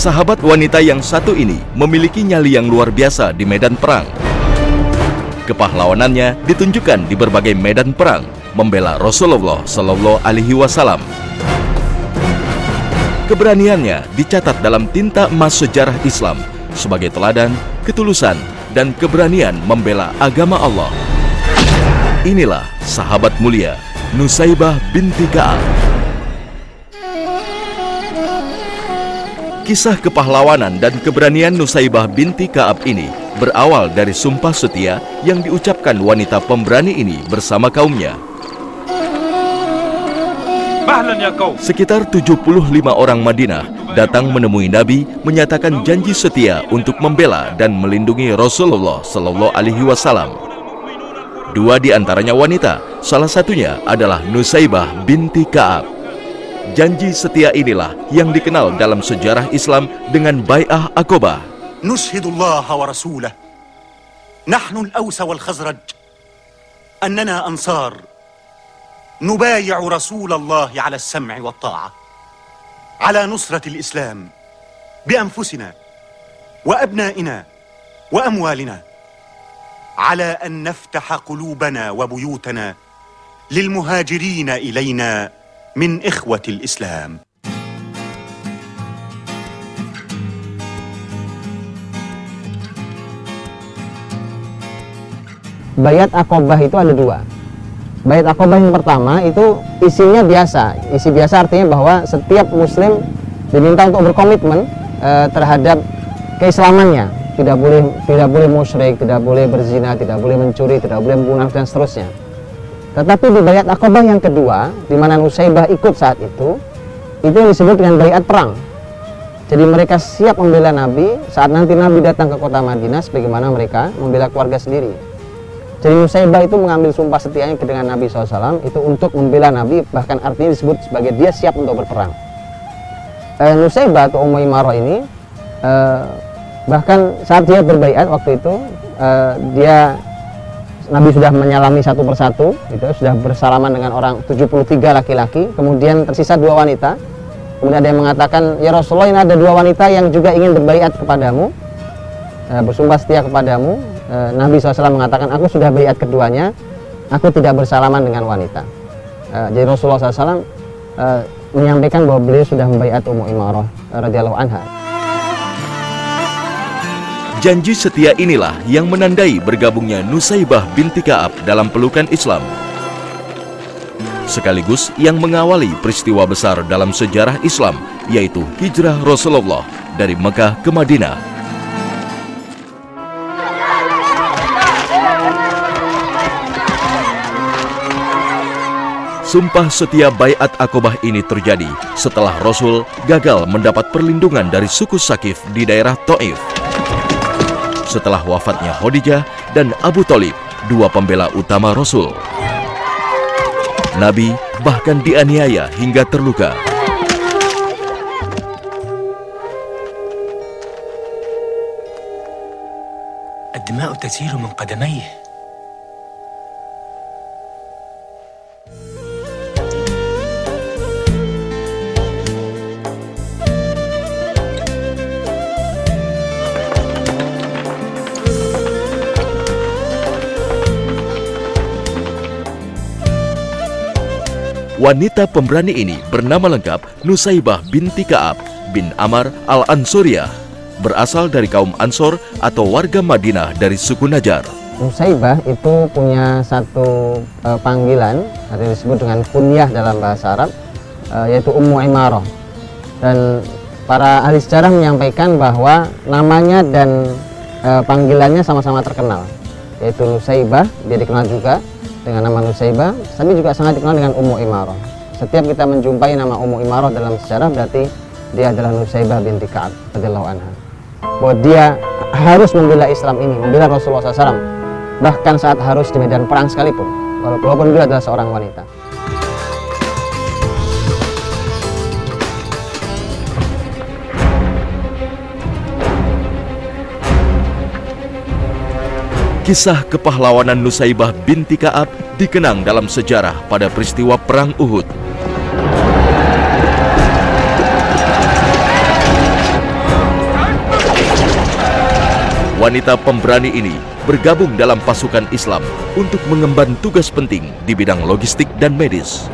Sahabat wanita yang satu ini memiliki nyali yang luar biasa di medan perang. Kepahlawanannya ditunjukkan di berbagai medan perang, membela Rasulullah Shallallahu Alaihi Wasallam. Keberaniannya dicatat dalam tinta emas sejarah Islam sebagai teladan, ketulusan, dan keberanian membela agama Allah. Inilah sahabat mulia Nusaybah binti Ka'ab. Kisah kepahlawanan dan keberanian Nusaybah binti Ka'ab ini berawal dari sumpah setia yang diucapkan wanita pemberani ini bersama kaumnya. Sekitar 75 orang Madinah datang menemui Nabi menyatakan janji setia untuk membela dan melindungi Rasulullah Shallallahu Alaihi Wasallam. Dua di antaranya wanita, salah satunya adalah Nusaybah binti Ka'ab. Janji setia inilah yang dikenal dalam sejarah Islam dengan Bai'ah Aqabah. Nushhidullah wa rasulah. Nahnu al-Aws wal Khazraj. Annana ansar. Nubayi'u Rasulullah ala as-sam'i wa at-ta'a. Ala nusrati al-Islam. Bi-anfusina. Wa abna'ina. Wa amwalina. Ala an naftaha qulubana wa buyutana. Lil-muhajirina ilayna. Min ikhwatil Islam. Baiat Aqabah itu ada dua. Baiat Aqabah yang pertama itu isinya biasa. Isi biasa artinya bahwa setiap muslim diminta untuk berkomitmen terhadap keislamannya. Tidak boleh musyrik, tidak boleh berzina, tidak boleh mencuri, tidak boleh membunuh dan seterusnya. Tetapi di Baiat Aqabah yang kedua, di mana Nusaybah ikut saat itu disebut dengan baiat perang. Jadi mereka siap membela Nabi saat nanti Nabi datang ke kota Madinah sebagaimana mereka membela keluarga sendiri. Jadi Nusaybah itu mengambil sumpah setianya dengan Nabi SAW itu untuk membela Nabi, bahkan artinya disebut sebagai dia siap untuk berperang. Nusaybah atau Ummu Imarah ini bahkan saat dia berbaiat waktu itu Nabi sudah menyalami satu persatu, sudah bersalaman dengan orang 73 laki-laki, kemudian tersisa 2 wanita. Kemudian ada yang mengatakan, ya Rasulullah, ini ada 2 wanita yang juga ingin berbaiat kepadamu, bersumpah setia kepadamu. Nabi SAW mengatakan, aku sudah baiat keduanya, aku tidak bersalaman dengan wanita. Jadi Rasulullah SAW menyampaikan bahwa beliau sudah membaiat Ummu Imarah radhiyallahu anha. Janji setia inilah yang menandai bergabungnya Nusaybah binti Ka'ab dalam pelukan Islam. Sekaligus yang mengawali peristiwa besar dalam sejarah Islam, yaitu hijrah Rasulullah dari Mekah ke Madinah. Sumpah setia Baiat Aqabah ini terjadi setelah Rasul gagal mendapat perlindungan dari suku Saqif di daerah Thaif. Setelah wafatnya Khadijah dan Abu Thalib, 2 pembela utama Rasul. Nabi bahkan dianiaya hingga terluka. Ad-dima'u tasiru min qadamayhi. Wanita pemberani ini bernama lengkap Nusaybah binti Ka'ab bin Amr al-Ansuriyah, berasal dari kaum Ansor atau warga Madinah dari suku Najjar. Nusaybah itu punya satu panggilan atau disebut dengan kunyah dalam bahasa Arab, yaitu Ummu Imarah. Dan para ahli sejarah menyampaikan bahwa namanya dan panggilannya sama-sama terkenal, yaitu Nusaybah, dia dikenal juga dengan nama Nusaybah, tapi juga sangat dikenal dengan Ummu Imarah. Setiap kita menjumpai nama Ummu Imarah dalam sejarah, berarti dia adalah Nusaybah binti Ka'ab radhiyallahu anha. Bahwa dia harus membela Islam ini, membela Rasulullah SAW, bahkan saat harus di medan perang sekalipun, walaupun dia adalah seorang wanita. Kisah kepahlawanan Nusaybah binti Ka'ab dikenang dalam sejarah pada peristiwa Perang Uhud. wanita pemberani ini bergabung dalam pasukan Islam untuk mengemban tugas penting di bidang logistik dan medis.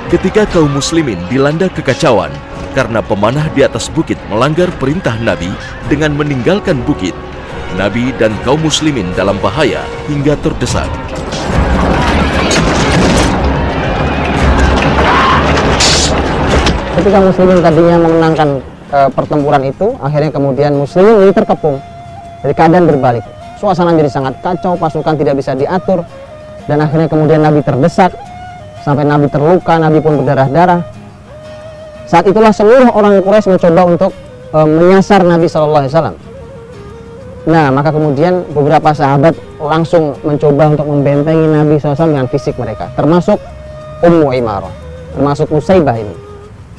Ketika kaum muslimin dilanda kekacauan karena pemanah di atas bukit melanggar perintah Nabi dengan meninggalkan bukit, Nabi dan kaum muslimin dalam bahaya hingga terdesak. Ketika muslimin tadinya memenangkan pertempuran itu, akhirnya kemudian muslimin ini terkepung. Jadi keadaan berbalik. Suasana menjadi sangat kacau, pasukan tidak bisa diatur, dan akhirnya kemudian Nabi terdesak. Sampai Nabi terluka, Nabi pun berdarah-darah. Saat itulah seluruh orang Quraisy mencoba untuk menyasar Nabi SAW. Nah, maka kemudian beberapa sahabat langsung mencoba untuk membentengi Nabi SAW dengan fisik mereka, termasuk Ummu Imarah, termasuk Nusaybah ini.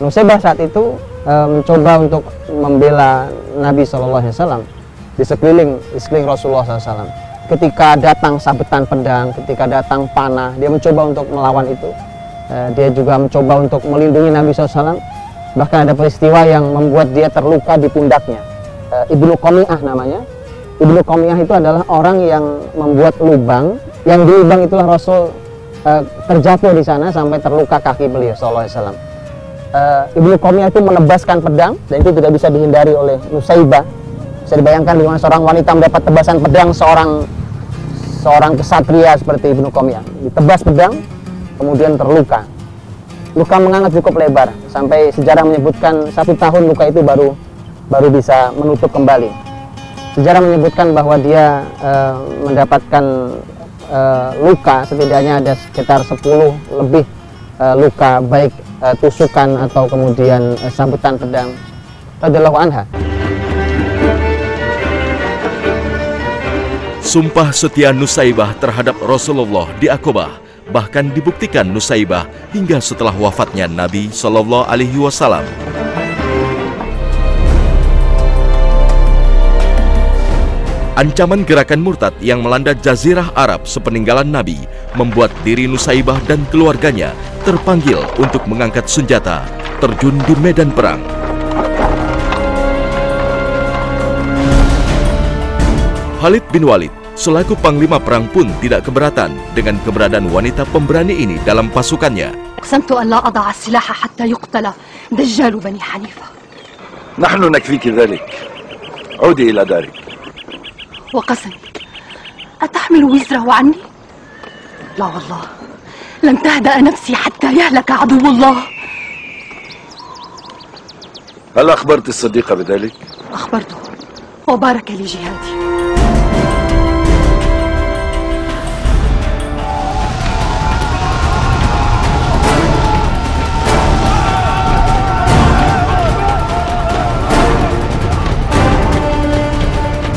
Nusaybah saat itu mencoba untuk membela Nabi SAW di sekeliling Rasulullah SAW. Ketika datang sabetan pedang, ketika datang panah, dia mencoba untuk melawan itu. Dia juga mencoba untuk melindungi Nabi SAW. Bahkan ada peristiwa yang membuat dia terluka di pundaknya. Ibnu Qami'ah namanya. Ibnu Qami'ah itu adalah orang yang membuat lubang. Yang di lubang itulah Rasul terjatuh di sana sampai terluka kaki beliau SAW. Ibnu Qami'ah itu menebaskan pedang, dan itu tidak bisa dihindari oleh Nusaybah. Bisa dibayangkan bagaimana seorang wanita mendapat tebasan pedang seorang kesatria seperti Ibnu Qami'ah. Ditebas pedang, kemudian terluka. Luka mengangat cukup lebar, sampai sejarah menyebutkan 1 tahun luka itu baru bisa menutup kembali. Sejarah menyebutkan bahwa dia mendapatkan luka, setidaknya ada sekitar 10 lebih luka, baik tusukan atau kemudian sabetan pedang. Radhiyallahu anha. Sumpah setia Nusaybah terhadap Rasulullah di Aqabah bahkan dibuktikan Nusaybah hingga setelah wafatnya Nabi Shallallahu Alaihi Wasallam. Ancaman gerakan murtad yang melanda Jazirah Arab sepeninggalan Nabi membuat diri Nusaybah dan keluarganya terpanggil untuk mengangkat senjata, terjun di medan perang. Khalid bin Walid selaku panglima perang pun tidak keberatan dengan keberadaan wanita pemberani ini dalam pasukannya. أقسمت أن لا أضع السلاح حتى يقتل دجال بني حنيفة. نحن نكفيك ذلك. عودي إلى دارك. وقسمي أتحمل وزره عني؟ لا والله لن تهدأ نفسي حتى يهلك عدو الله. هل أخبرت الصديق بذلك؟ أخبرته وبارك لي جهادي.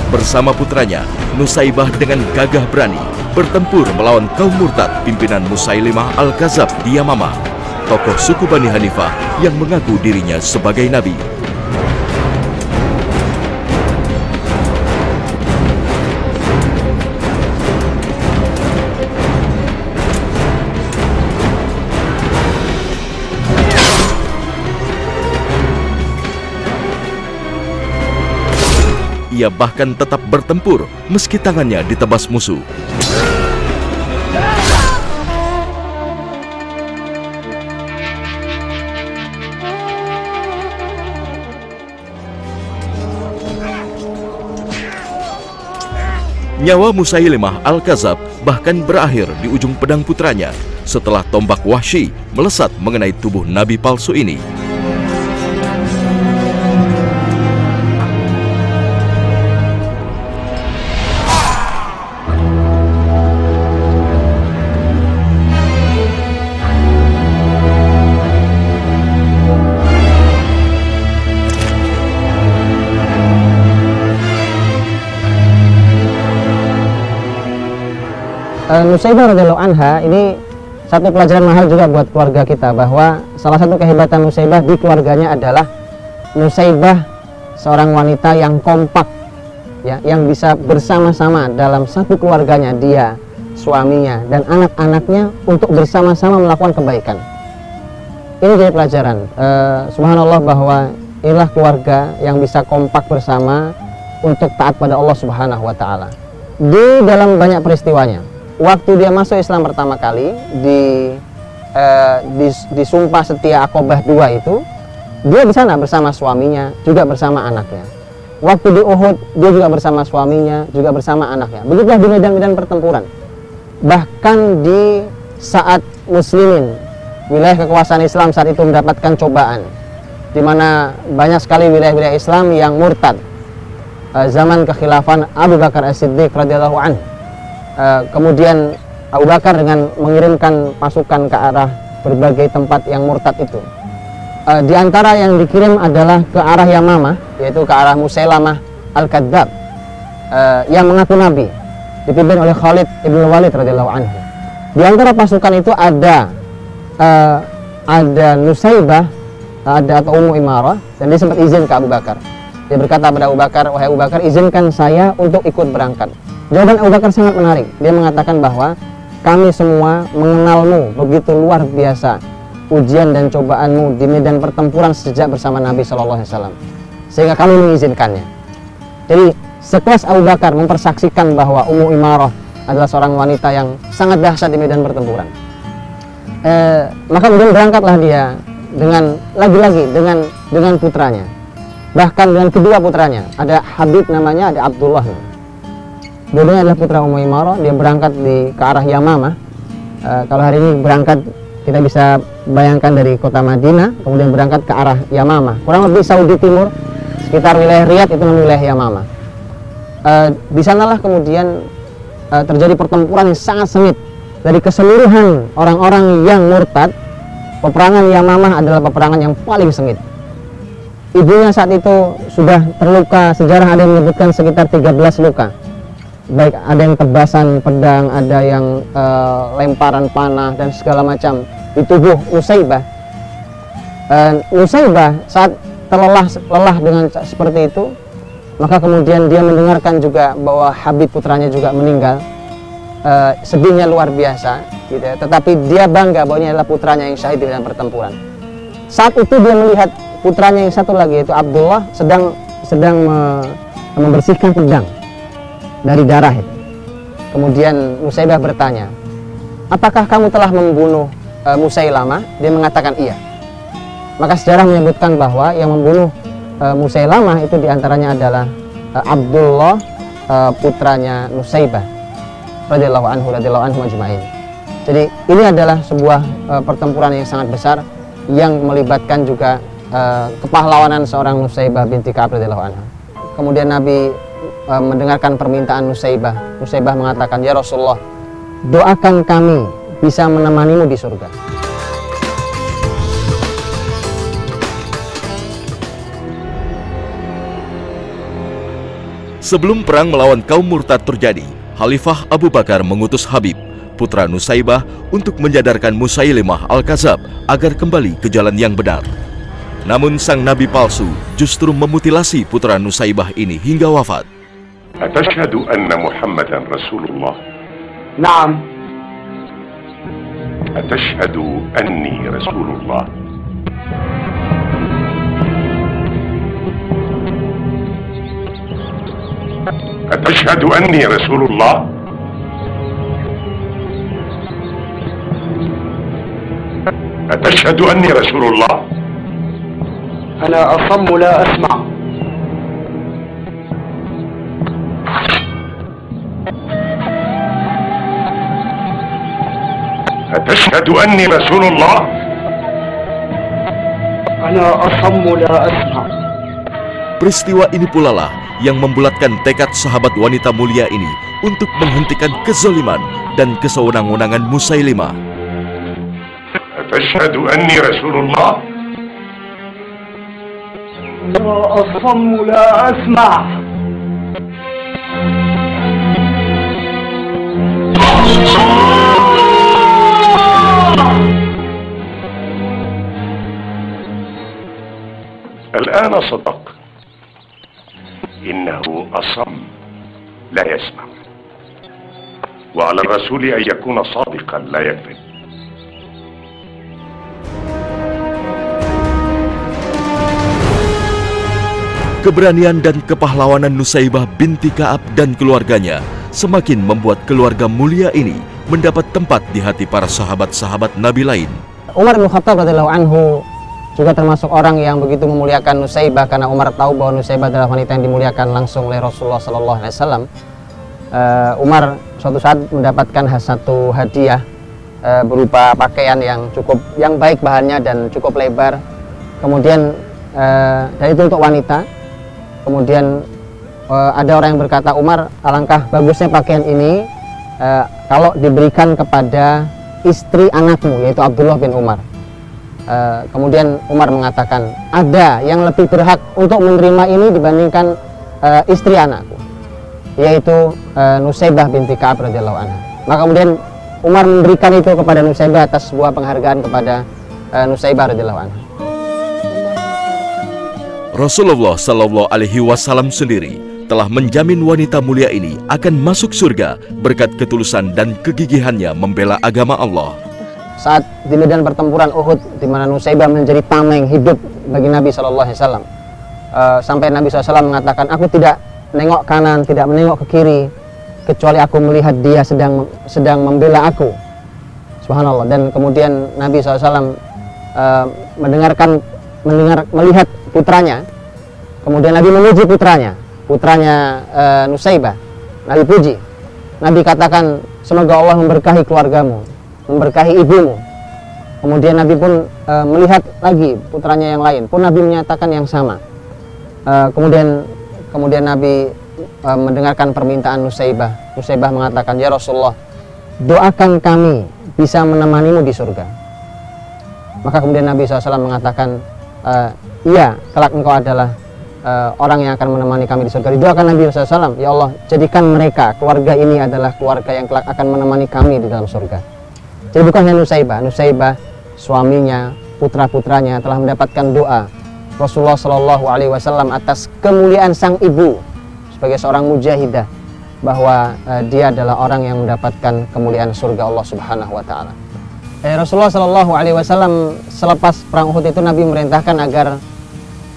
Bersama putranya, Nusaybah dengan gagah berani bertempur melawan kaum murtad pimpinan Musailimah Al-Kadzab di Yamamah, tokoh suku Bani Hanifah yang mengaku dirinya sebagai nabi. Ia bahkan tetap bertempur meski tangannya ditebas musuh. Nyawa Musailimah Al-Kadzab bahkan berakhir di ujung pedang putranya setelah tombak Wahsy melesat mengenai tubuh nabi palsu ini. Nusaybah radhiyallahu anha ini satu pelajaran mahal juga buat keluarga kita, bahwa salah satu kehebatan Nusaybah di keluarganya adalah Nusaybah seorang wanita yang kompak, ya, yang bisa bersama-sama dalam satu keluarganya. Dia suaminya dan anak-anaknya untuk bersama-sama melakukan kebaikan. Ini jadi pelajaran. Subhanallah, bahwa inilah keluarga yang bisa kompak bersama untuk taat pada Allah Subhanahu wa Ta'ala. Di dalam banyak peristiwanya, waktu dia masuk Islam pertama kali di Sumpah Setia Aqobah 2 itu, dia di sana bersama suaminya, juga bersama anaknya. Waktu di Uhud, dia juga bersama suaminya, juga bersama anaknya. Begitulah di medan-medan pertempuran. Bahkan di saat muslimin, wilayah kekuasaan Islam saat itu mendapatkan cobaan, di mana banyak sekali wilayah-wilayah Islam yang murtad. Zaman kekhilafan Abu Bakar As-Siddiq radhiyallahu anhu. Kemudian Abu Bakar dengan mengirimkan pasukan ke arah berbagai tempat yang murtad itu. Di antara yang dikirim adalah ke arah Yamamah, yaitu ke arah Musailamah Al-Kadzab, yang mengaku nabi, dipimpin oleh Khalid ibn Walid radhiyallahu anhu. Di antara pasukan itu ada Nusaybah, ada atau Ummu Imarah, dan dia sempat izin ke Abu Bakar. Dia berkata kepada Abu Bakar, "Wahai Abu Bakar, izinkan saya untuk ikut berangkat." Jawaban Abu Bakar sangat menarik. Dia mengatakan bahwa kami semua mengenalmu begitu luar biasa, ujian dan cobaanmu di medan pertempuran sejak bersama Nabi Shallallahu Alaihi Wasallam, sehingga kami mengizinkannya. Jadi sekelas Abu Bakar mempersaksikan bahwa Ummu Imarah adalah seorang wanita yang sangat dahsyat di medan pertempuran. Maka kemudian berangkatlah dia dengan lagi-lagi dengan putranya, bahkan dengan kedua putranya. Ada Habib namanya, ada Abdullah. Dua-duanya adalah putra Ummu Imarah. Dia berangkat ke arah Yamamah. Kalau hari ini berangkat, kita bisa bayangkan dari kota Madinah, kemudian berangkat ke arah Yamamah, kurang lebih Saudi Timur, sekitar wilayah Riyadh itu namanya wilayah Yamamah. Di sanalah kemudian terjadi pertempuran yang sangat sengit. Dari keseluruhan orang-orang yang murtad, peperangan Yamamah adalah peperangan yang paling sengit. Ibunya saat itu sudah terluka, sejarah ada yang menyebutkan sekitar 13 luka. Baik ada yang tebasan pedang, ada yang lemparan panah dan segala macam di tubuh Nusaybah. Nusaybah saat lelah dengan seperti itu, maka kemudian dia mendengarkan juga bahwa Habib putranya juga meninggal. Sedihnya luar biasa, gitu ya. Tetapi dia bangga bahwa ini adalah putranya yang syahid di dalam pertempuran. Saat itu dia melihat putranya yang satu lagi, yaitu Abdullah, sedang membersihkan pedang dari darah itu. Kemudian Nusaybah bertanya, "Apakah kamu telah membunuh Musailamah?" Dia mengatakan iya. Maka sejarah menyebutkan bahwa yang membunuh Musailamah itu diantaranya adalah Abdullah, putranya Nusaybah radhiyallahu anhu ajma'in. Jadi ini adalah sebuah pertempuran yang sangat besar yang melibatkan juga kepahlawanan seorang Nusaybah binti Ka'ab radhiyallahu anha. Kemudian Nabi mendengarkan permintaan Nusaybah. Nusaybah mengatakan, "Ya Rasulullah, doakan kami bisa menemanimu di surga." Sebelum perang melawan kaum murtad terjadi, Khalifah Abu Bakar mengutus Habib, putra Nusaybah, untuk menyadarkan Musailimah Al-Kadzab agar kembali ke jalan yang benar. Namun sang nabi palsu justru memutilasi putra Nusaybah ini hingga wafat. Atashhadu anna Muhammadan Rasulullah? Naam. Atashhadu anni Rasulullah? أتشهد أني رسول الله؟ أتشهد أني رسول الله؟ أنا أصم لا أسمع. أتشهد أني رسول الله؟ أنا أصم لا أسمع. Peristiwa ini pula lah yang membulatkan tekad sahabat wanita mulia ini untuk menghentikan kezaliman dan kesewenang-wenangan Musailimah. Atashhadu anni Rasulullah? أنا أصم لا أسمع. الآن صدق، إنه أصم لا يسمع. وعلى الرسول أن يكون صادقا لا يكذب. Keberanian dan kepahlawanan Nusaybah binti Ka'ab dan keluarganya semakin membuat keluarga mulia ini mendapat tempat di hati para sahabat-sahabat Nabi lain. Umar bin Khattab radhiyallahu anhu juga termasuk orang yang begitu memuliakan Nusaybah, karena Umar tahu bahwa Nusaybah adalah wanita yang dimuliakan langsung oleh Rasulullah sallallahu alaihi wasallam. Umar suatu saat mendapatkan satu hadiah berupa pakaian yang baik bahannya dan cukup lebar. Kemudian dan itu untuk wanita. Kemudian ada orang yang berkata, Umar, alangkah bagusnya pakaian ini kalau diberikan kepada istri anakmu, yaitu Abdullah bin Umar. Kemudian Umar mengatakan, ada yang lebih berhak untuk menerima ini dibandingkan istri anakku, yaitu Nusaybah binti Ka'ab radhiyallahu anha. Maka kemudian Umar memberikan itu kepada Nusaybah atas sebuah penghargaan kepada Nusaybah radhiyallahu anha. Rasulullah Shallallahu Alaihi Wasallam sendiri telah menjamin wanita mulia ini akan masuk surga berkat ketulusan dan kegigihannya membela agama Allah. Saat di medan pertempuran Uhud, di mana Nusaybah menjadi tameng hidup bagi Nabi Shallallahu Alaihi Wasallam, sampai Nabi SAW mengatakan, aku tidak menengok kanan, tidak menengok ke kiri, kecuali aku melihat dia sedang membela aku. Subhanallah. Dan kemudian Nabi SAW melihat putranya, kemudian Nabi memuji putranya Nusaybah. Nabi puji, Nabi katakan, semoga Allah memberkahi keluargamu, memberkahi ibumu. Kemudian Nabi pun melihat lagi putranya yang lain, pun Nabi menyatakan yang sama. Kemudian Nabi mendengarkan permintaan Nusaybah. Nusaybah mengatakan, ya Rasulullah, doakan kami bisa menemanimu di surga. Maka kemudian Nabi SAW mengatakan, iya, kelak engkau adalah orang yang akan menemani kami di surga. Didoakan Nabi SAW, ya Allah, jadikan mereka, keluarga ini adalah keluarga yang kelak akan menemani kami di dalam surga. Jadi bukan hanya Nusaybah, suaminya, putra-putranya telah mendapatkan doa Rasulullah SAW atas kemuliaan sang ibu sebagai seorang mujahidah, bahwa dia adalah orang yang mendapatkan kemuliaan surga Allah Subhanahu wa Ta'ala. Rasulullah SAW selepas perang Uhud itu Nabi merintahkan agar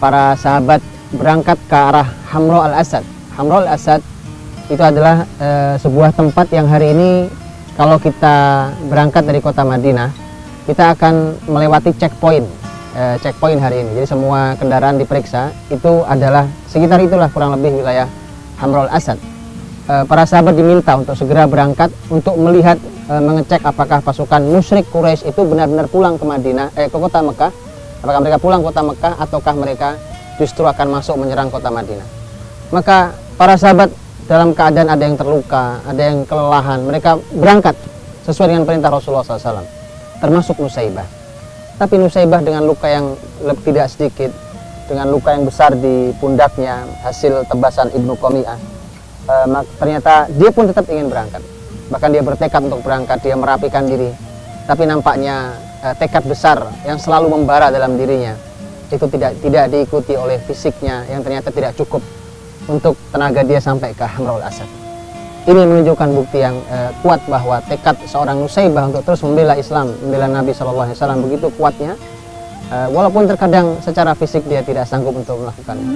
para sahabat berangkat ke arah Hamra al-Asad. Hamra al-Asad itu adalah sebuah tempat yang hari ini kalau kita berangkat dari kota Madinah, kita akan melewati checkpoint hari ini. Jadi semua kendaraan diperiksa, itu adalah sekitar itulah kurang lebih wilayah Hamra al-Asad. Para sahabat diminta untuk segera berangkat untuk melihat, mengecek apakah pasukan musyrik Quraisy itu benar-benar pulang ke Madinah, ke kota Mekah. Apakah mereka pulang ke kota Mekah ataukah mereka justru akan masuk menyerang kota Madinah. Maka para sahabat dalam keadaan ada yang terluka, ada yang kelelahan, mereka berangkat sesuai dengan perintah Rasulullah SAW, termasuk Nusaybah. Tapi Nusaybah dengan luka yang tidak sedikit, dengan luka yang besar di pundaknya hasil tebasan Ibnu Qami'ah, ternyata dia pun tetap ingin berangkat. Bahkan dia bertekad untuk berangkat, dia merapikan diri. Tapi nampaknya tekad besar yang selalu membara dalam dirinya itu tidak diikuti oleh fisiknya yang ternyata tidak cukup untuk tenaga dia sampai ke Hamra al-Asad. Ini menunjukkan bukti yang kuat bahwa tekad seorang Nusaybah untuk terus membela Islam, membela Nabi SAW begitu kuatnya, walaupun terkadang secara fisik dia tidak sanggup untuk melakukannya.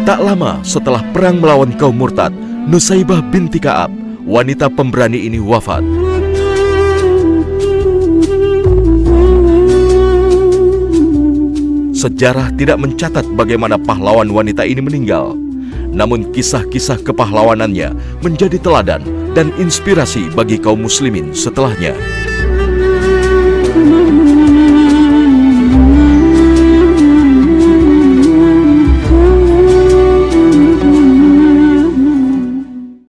Tak lama setelah perang melawan kaum murtad, Nusaybah binti Ka'ab, wanita pemberani ini wafat. Sejarah tidak mencatat bagaimana pahlawan wanita ini meninggal. Namun kisah-kisah kepahlawanannya menjadi teladan dan inspirasi bagi kaum muslimin setelahnya.